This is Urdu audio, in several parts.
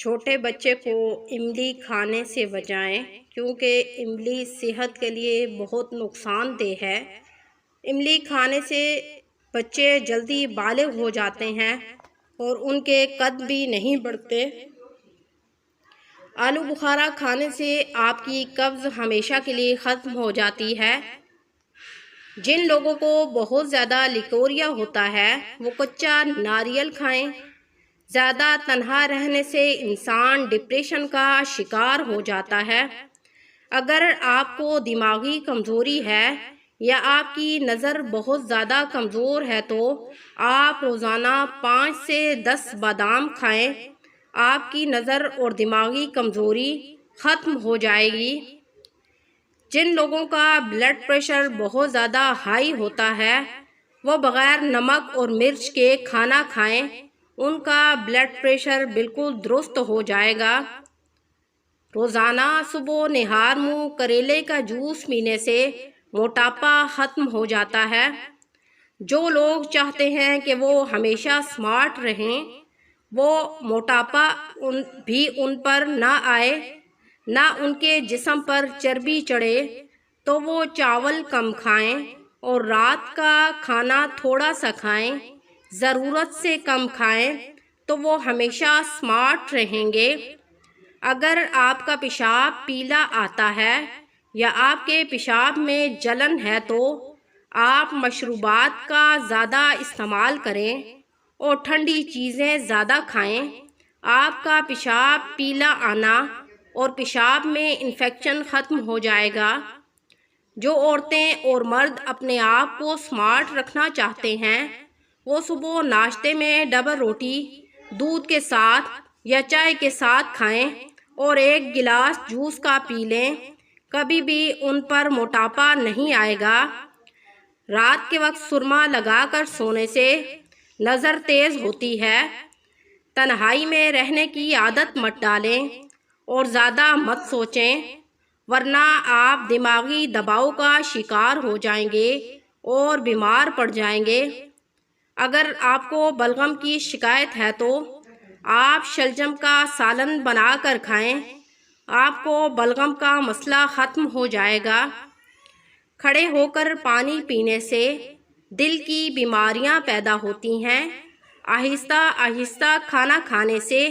چھوٹے بچے کو املی کھانے سے بچائیں کیونکہ املی صحت کے لیے بہت نقصان دہ ہے۔ املی کھانے سے بچے جلدی بالغ ہو جاتے ہیں اور ان کے قد بھی نہیں بڑھتے۔ آلو بخارا کھانے سے آپ کی قبض ہمیشہ کے لیے ختم ہو جاتی ہے۔ جن لوگوں کو بہت زیادہ لیکوریا ہوتا ہے وہ کچا ناریل کھائیں۔ زیادہ تنہا رہنے سے انسان ڈپریشن کا شکار ہو جاتا ہے۔ اگر آپ کو دماغی کمزوری ہے یا آپ کی نظر بہت زیادہ کمزور ہے تو آپ روزانہ 5 سے 10 بادام کھائیں۔ آپ کی نظر اور دماغی کمزوری ختم ہو جائے گی۔ جن لوگوں کا بلڈ پریشر بہت زیادہ ہائی ہوتا ہے وہ بغیر نمک اور مرچ کے کھانا کھائیں، ان کا بلڈ پریشر بالکل درست ہو جائے گا۔ روزانہ صبح نہار منہ کریلے کا جوس پینے سے موٹاپا ختم ہو جاتا ہے۔ جو لوگ چاہتے ہیں کہ وہ ہمیشہ سمارٹ رہیں، وہ موٹاپا بھی ان پر نہ آئے، نہ ان کے جسم پر چربی چڑھے، تو وہ چاول کم کھائیں اور رات کا کھانا تھوڑا سا کھائیں، ضرورت سے کم کھائیں، تو وہ ہمیشہ سمارٹ رہیں گے۔ اگر آپ کا پیشاب پیلا آتا ہے یا آپ کے پیشاب میں جلن ہے تو آپ مشروبات کا زیادہ استعمال کریں اور ٹھنڈی چیزیں زیادہ کھائیں۔ آپ کا پیشاب پیلا آنا اور پیشاب میں انفیکشن ختم ہو جائے گا۔ جو عورتیں اور مرد اپنے آپ کو سمارٹ رکھنا چاہتے ہیں وہ صبح ناشتے میں ڈبل روٹی دودھ کے ساتھ یا چائے کے ساتھ کھائیں اور 1 گلاس جوس کا پی لیں۔ کبھی بھی ان پر موٹاپا نہیں آئے گا۔ رات کے وقت سرما لگا کر سونے سے نظر تیز ہوتی ہے۔ تنہائی میں رہنے کی عادت مت ڈالیں اور زیادہ مت سوچیں، ورنہ آپ دماغی دباؤ کا شکار ہو جائیں گے اور بیمار پڑ جائیں گے۔ اگر آپ کو بلغم کی شکایت ہے تو آپ شلجم کا سالن بنا کر کھائیں، آپ کو بلغم کا مسئلہ ختم ہو جائے گا۔ کھڑے ہو کر پانی پینے سے دل کی بیماریاں پیدا ہوتی ہیں۔ آہستہ آہستہ کھانا کھانے سے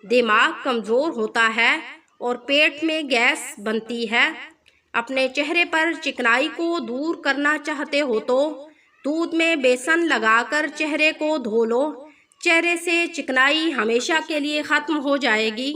دماغ کمزور ہوتا ہے اور پیٹ میں گیس بنتی ہے۔ اپنے چہرے پر چکنائی کو دور کرنا چاہتے ہو تو دودھ میں بیسن لگا کر چہرے کو دھو لو، چہرے سے چکنائی ہمیشہ کے لیے ختم ہو جائے گی۔